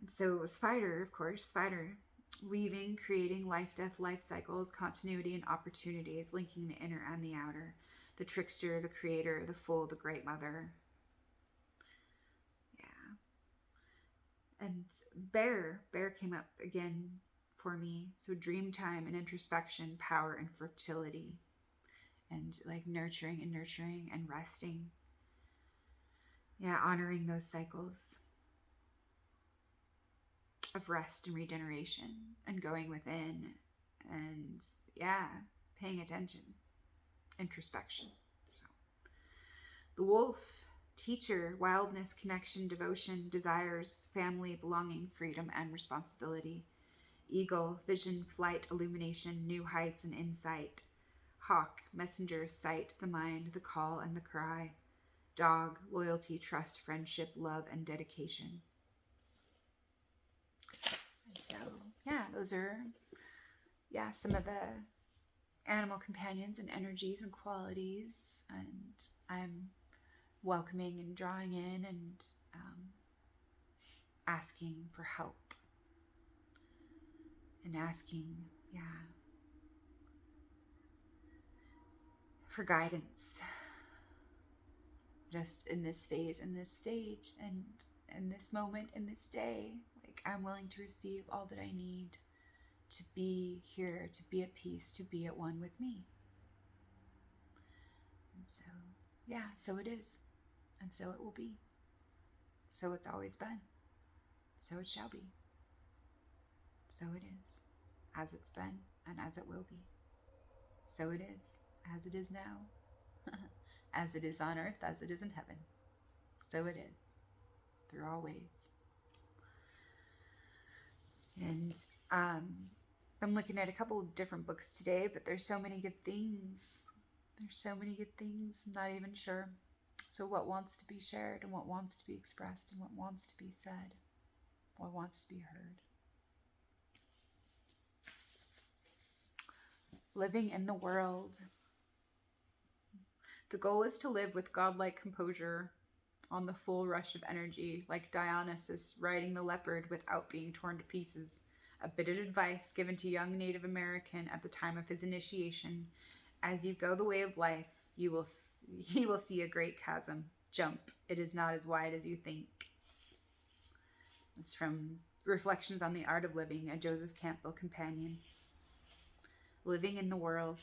And so spider, of course, spider, weaving, creating life, death, life cycles, continuity and opportunities, linking the inner and the outer, the trickster, the creator, the fool, the great mother. Yeah. And bear came up again for me. So dream time and introspection, power and fertility, and like nurturing and resting. Yeah, honoring those cycles of rest and regeneration and going within and yeah, paying attention, introspection. So the wolf, teacher, wildness, connection, devotion, desires, family, belonging, freedom, and responsibility. Eagle, vision, flight, illumination, new heights and insight. Hawk, messenger, sight, the mind, the call, and the cry. Dog, loyalty, trust, friendship, love, and dedication. So, yeah, those are, some of the animal companions and energies and qualities. And I'm welcoming and drawing in and asking for help. And asking, for guidance. Just in this phase, in this stage, and in this moment, in this day. Like, I'm willing to receive all that I need to be here, to be at peace, to be at one with me. And so, so it is. And so it will be. So it's always been. So it shall be. So it is. As it's been and as it will be. So it is. As it is now. As it is on earth, as it is in heaven. So it is. Through all ways. And I'm looking at a couple of different books today, but there's so many good things. There's so many good things. I'm not even sure. So what wants to be shared and what wants to be expressed and what wants to be said, what wants to be heard. Living in the world. The goal is to live with godlike composure on the full rush of energy, like Dionysus riding the leopard without being torn to pieces. A bit of advice given to young Native American at the time of his initiation. As you go the way of life, he will see a great chasm. Jump. It is not as wide as you think. It's from Reflections on the Art of Living, a Joseph Campbell companion. Living in the world.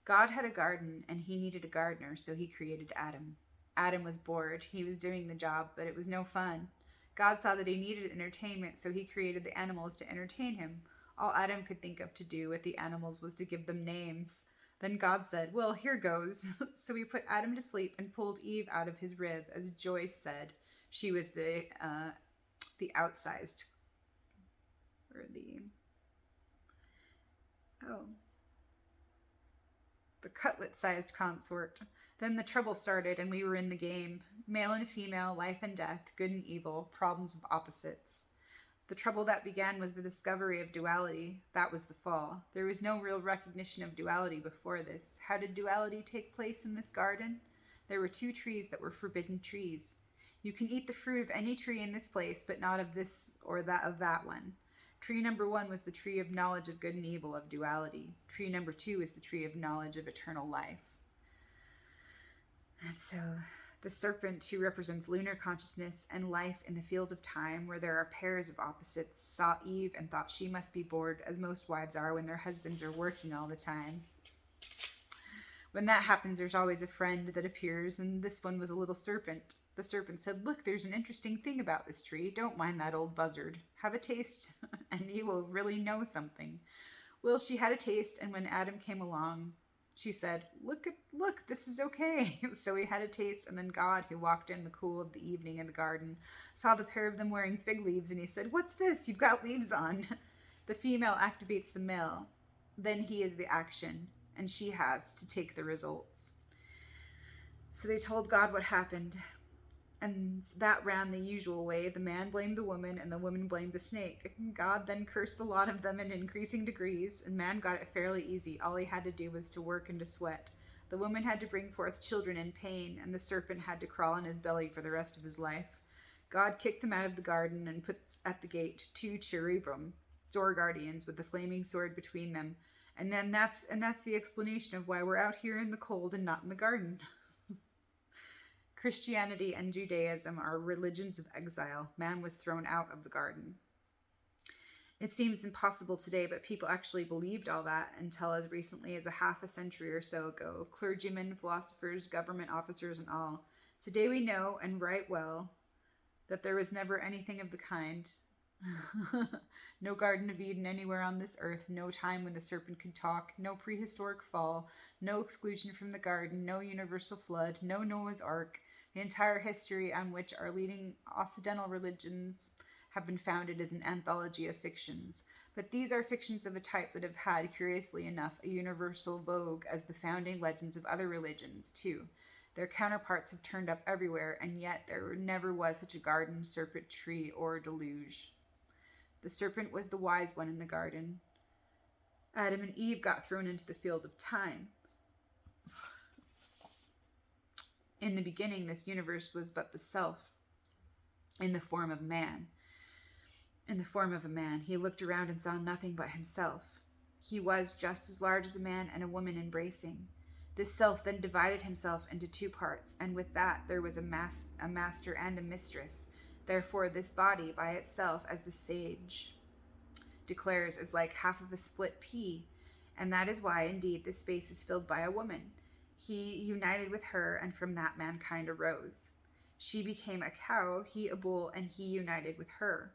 God had a garden, and he needed a gardener, so he created Adam. Adam was bored. He was doing the job, but it was no fun. God saw that he needed entertainment, so he created the animals to entertain him. All Adam could think of to do with the animals was to give them names. Then God said, well, here goes. So he put Adam to sleep and pulled Eve out of his rib. As Joyce said, she was the outsized, or the cutlet-sized consort. Then the trouble started, and we were in the game. Male and female, life and death, good and evil, problems of opposites. The trouble that began was the discovery of duality. That was the fall. There was no real recognition of duality before this. How did duality take place in this garden? There were 2 trees that were forbidden trees. You can eat the fruit of any tree in this place, but not of this or that of that one. Tree number 1 was the tree of knowledge of good and evil, of duality. Tree number 2 is the tree of knowledge of eternal life. And so the serpent, who represents lunar consciousness and life in the field of time, where there are pairs of opposites, saw Eve and thought she must be bored, as most wives are when their husbands are working all the time. When that happens, there's always a friend that appears, and this one was a little serpent. The serpent said, look, there's an interesting thing about this tree. Don't mind that old buzzard. Have a taste, and you will really know something. Well, she had a taste, and when Adam came along, she said, look, this is okay. So he had a taste, and then God, who walked in the cool of the evening in the garden, saw the pair of them wearing fig leaves, and he said, what's this? You've got leaves on. The female activates the male. Then he is the action, and she has to take the results. So they told God what happened, and that ran the usual way. The man blamed the woman, and the woman blamed the snake. God then cursed the lot of them in increasing degrees, and man got it fairly easy. All he had to do was to work and to sweat. The woman had to bring forth children in pain, and the serpent had to crawl on his belly for the rest of his life. God kicked them out of the garden and put at the gate 2 cherubim, door guardians, with the flaming sword between them. And then that's the explanation of why we're out here in the cold and not in the garden. Christianity and Judaism are religions of exile. Man was thrown out of the garden. It seems impossible today, but people actually believed all that until as recently as a half a century or so ago. Clergymen, philosophers, government officers, and all. Today we know, and right well, that there was never anything of the kind. No Garden of Eden anywhere on this earth, no time when the serpent could talk, no prehistoric fall, no exclusion from the garden, no universal flood, no Noah's Ark. The entire history on which our leading Occidental religions have been founded is an anthology of fictions. But these are fictions of a type that have had, curiously enough, a universal vogue as the founding legends of other religions, too. Their counterparts have turned up everywhere, and yet there never was such a garden, serpent, tree, or deluge. The serpent was the wise one in the garden. Adam and Eve got thrown into the field of time. In the beginning, this universe was but the self in the form of man. In the form of a man, he looked around and saw nothing but himself. He was just as large as a man and a woman embracing. This self then divided himself into two parts, and with that there was a master and a mistress. Therefore, this body by itself, as the sage declares, is like half of a split pea, and that is why, indeed, this space is filled by a woman. He united with her, and from that mankind arose. She became a cow, he a bull, and he united with her.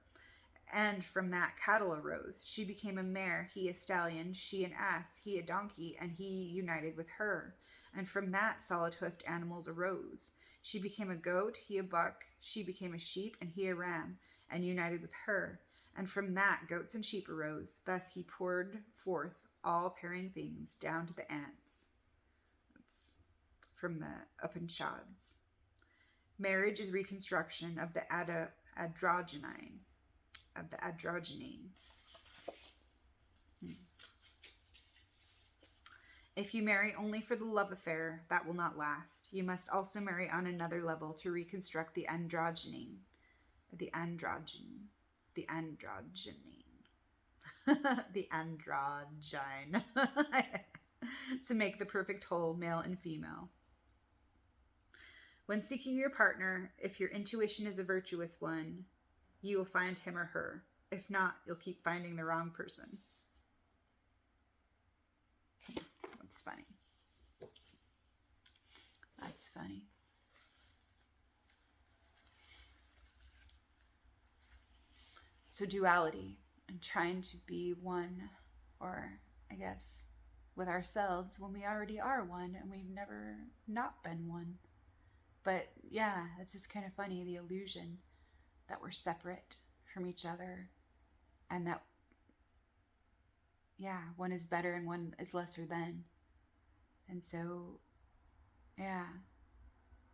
And from that cattle arose. She became a mare, he a stallion, she an ass, he a donkey, and he united with her. And from that solid-hoofed animals arose. She became a goat, he a buck, she became a sheep, and he a ram, and united with her. And from that goats and sheep arose. Thus he poured forth all pairing things down to the ants. That's from the Upanishads. Marriage is reconstruction of the androgyne. If you marry only for the love affair, that will not last. You must also marry on another level to reconstruct the androgyne. The androgyne. The androgyne. To make the perfect whole, male and female. When seeking your partner, if your intuition is a virtuous one, you will find him or her. If not, you'll keep finding the wrong person. That's funny. That's funny. So duality and trying to be one, or I guess with ourselves when we already are one and we've never not been one. But yeah, it's just kind of funny, the illusion that we're separate from each other and that, yeah, one is better and one is lesser than. And so, yeah,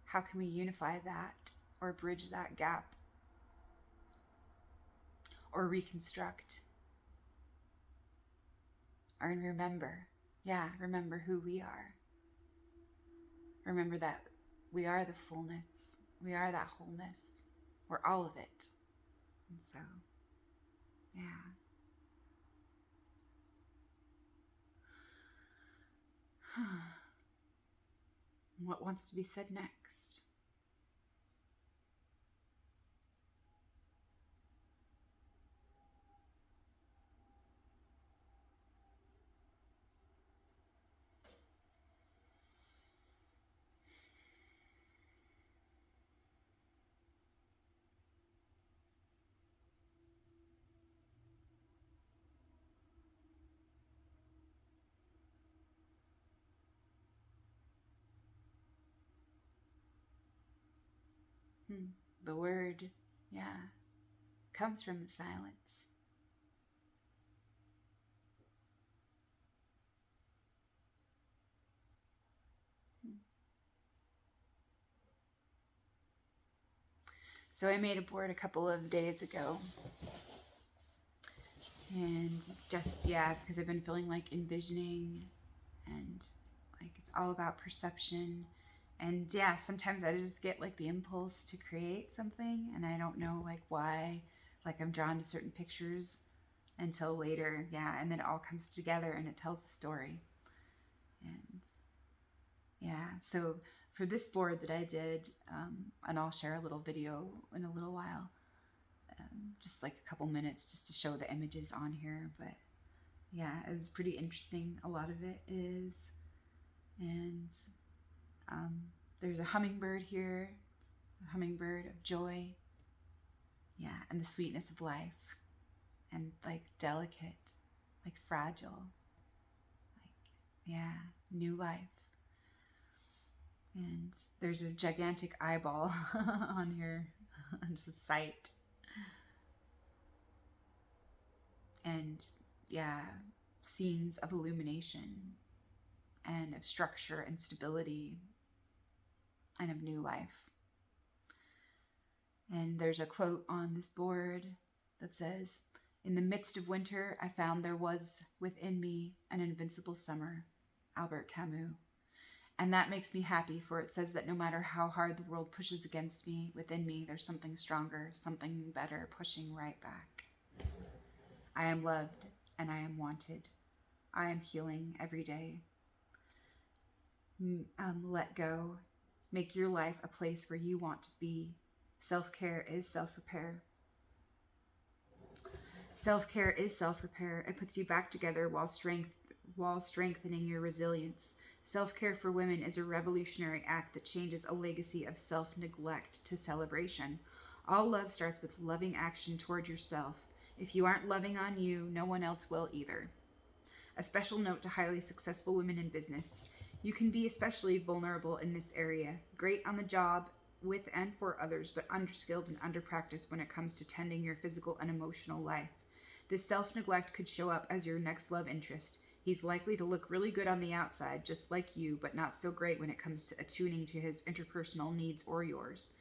how can we unify that or bridge that gap or reconstruct or remember, remember who we are. Remember that we are the fullness. We are that wholeness. We're all of it. And so, yeah. What wants to be said next? The word, comes from the silence. So I made a board a couple of days ago. And just, because I've been feeling like envisioning and like it's all about perception. And sometimes I just get like the impulse to create something and I don't know like why, like I'm drawn to certain pictures until later. And then it all comes together and it tells a story. And so for this board that I did, and I'll share a little video in a little while, just like a couple minutes just to show the images on here. But yeah, it's pretty interesting. A lot of it is. And there's a hummingbird here, a hummingbird of joy. Yeah, and the sweetness of life. And like delicate, like fragile, like, yeah, new life. And there's a gigantic eyeball on here, on the sight. And yeah, scenes of illumination and of structure and stability and of new life. And there's a quote on this board that says, "In the midst of winter, I found there was within me an invincible summer." Albert Camus. And that makes me happy, for it says that no matter how hard the world pushes against me, within me there's something stronger, something better pushing right back. I am loved and I am wanted. I am healing every day. Let go. Make your life a place where you want to be. Self-care is self-repair. Self-care is self-repair. It puts you back together while strengthening your resilience. Self-care for women is a revolutionary act that changes a legacy of self-neglect to celebration. All love starts with loving action toward yourself. If you aren't loving on you, no one else will either. A special note to highly successful women in business. You can be especially vulnerable in this area. Great on the job, with and for others, but underskilled and underpracticed when it comes to tending your physical and emotional life. This self-neglect could show up as your next love interest. He's likely to look really good on the outside, just like you, but not so great when it comes to attuning to his interpersonal needs or yours.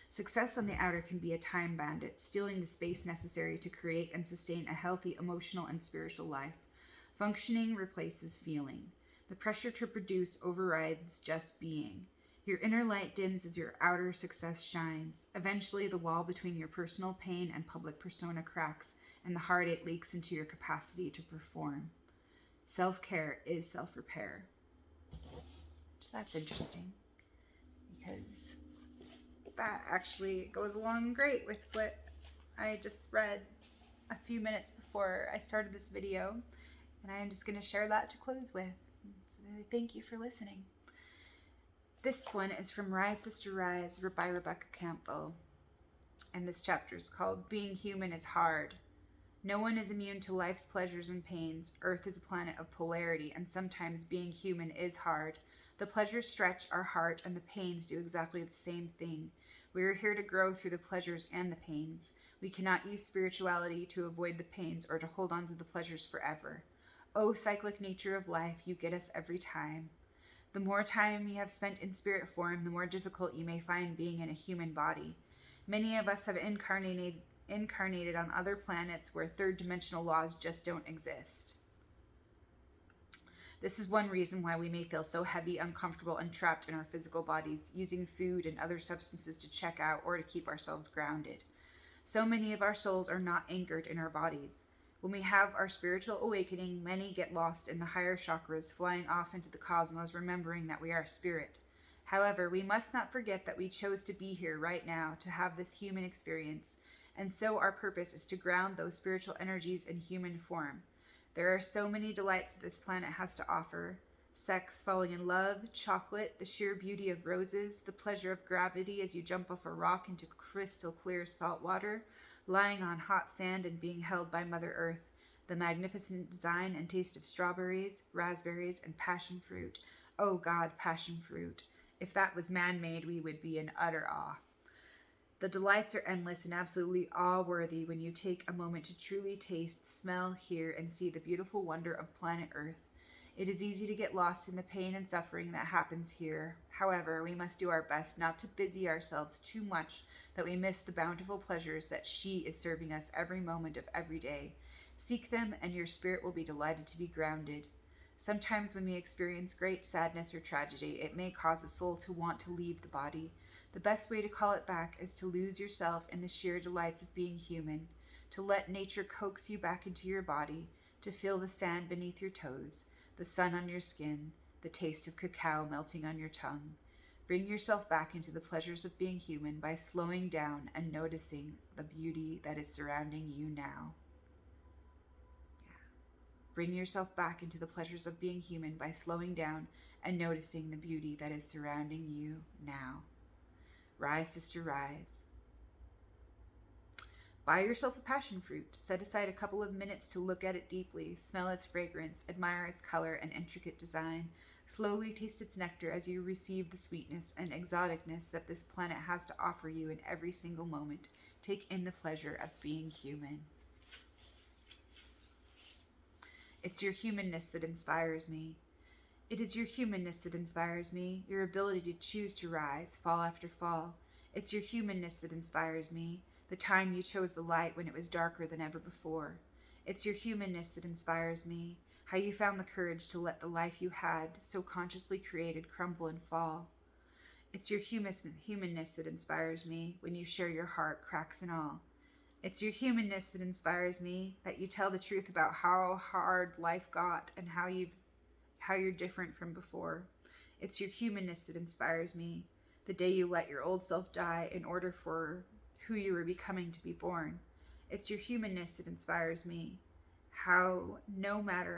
Success on the outer can be a time bandit, stealing the space necessary to create and sustain a healthy emotional and spiritual life. Functioning replaces feeling. The pressure to produce overrides just being. Your inner light dims as your outer success shines. Eventually, the wall between your personal pain and public persona cracks, and the heartache leaks into your capacity to perform. Self-care is self-repair. So that's interesting, because that actually goes along great with what I just read a few minutes before I started this video, and I'm just going to share that to close with. So thank you for listening. This one is from Rise, Sister Rise by Rebecca Campbell, and this chapter is called Being Human is Hard. No one is immune to life's pleasures and pains. Earth is a planet of polarity, and sometimes being human is hard. The pleasures stretch our heart, and the pains do exactly the same thing. We are here to grow through the pleasures and the pains. We cannot use spirituality to avoid the pains or to hold on to the pleasures forever. O cyclic nature of life, you get us every time. The more time you have spent in spirit form, the more difficult you may find being in a human body. Many of us have incarnated on other planets where third-dimensional laws just don't exist. This is one reason why we may feel so heavy, uncomfortable, and trapped in our physical bodies, using food and other substances to check out or to keep ourselves grounded. So many of our souls are not anchored in our bodies. When we have our spiritual awakening, many get lost in the higher chakras, flying off into the cosmos, remembering that we are spirit. However, we must not forget that we chose to be here right now to have this human experience, and so our purpose is to ground those spiritual energies in human form. There are so many delights that this planet has to offer. Sex, falling in love, chocolate, the sheer beauty of roses, the pleasure of gravity as you jump off a rock into crystal clear salt water, lying on hot sand and being held by Mother Earth, the magnificent design and taste of strawberries, raspberries, and passion fruit. Oh God, passion fruit. If that was man-made, we would be in utter awe. The delights are endless and absolutely awe-worthy when you take a moment to truly taste, smell, hear, and see the beautiful wonder of planet Earth. It is easy to get lost in the pain and suffering that happens here. However, we must do our best not to busy ourselves too much that we miss the bountiful pleasures that she is serving us every moment of every day. Seek them, and your spirit will be delighted to be grounded. Sometimes when we experience great sadness or tragedy, it may cause a soul to want to leave the body. The best way to call it back is to lose yourself in the sheer delights of being human, to let nature coax you back into your body, to feel the sand beneath your toes, the sun on your skin, the taste of cacao melting on your tongue. Bring yourself back into the pleasures of being human by slowing down and noticing the beauty that is surrounding you now. Bring yourself back into the pleasures of being human by slowing down and noticing the beauty that is surrounding you now. Rise, sister, rise. Buy yourself a passion fruit. Set aside a couple of minutes to look at it deeply, smell its fragrance, admire its color and intricate design. Slowly taste its nectar as you receive the sweetness and exoticness that this planet has to offer you in every single moment. Take in the pleasure of being human. It's your humanness that inspires me. It is your humanness that inspires me, your ability to choose to rise, fall after fall. It's your humanness that inspires me, the time you chose the light when it was darker than ever before. It's your humanness that inspires me, how you found the courage to let the life you had, so consciously created, crumble and fall. It's your humanness that inspires me, when you share your heart, cracks and all. It's your humanness that inspires me, that you tell the truth about how hard life got and how you're different from before. It's your humanness that inspires me, the day you let your old self die in order for who you were becoming to be born. It's your humanness that inspires me, how no matter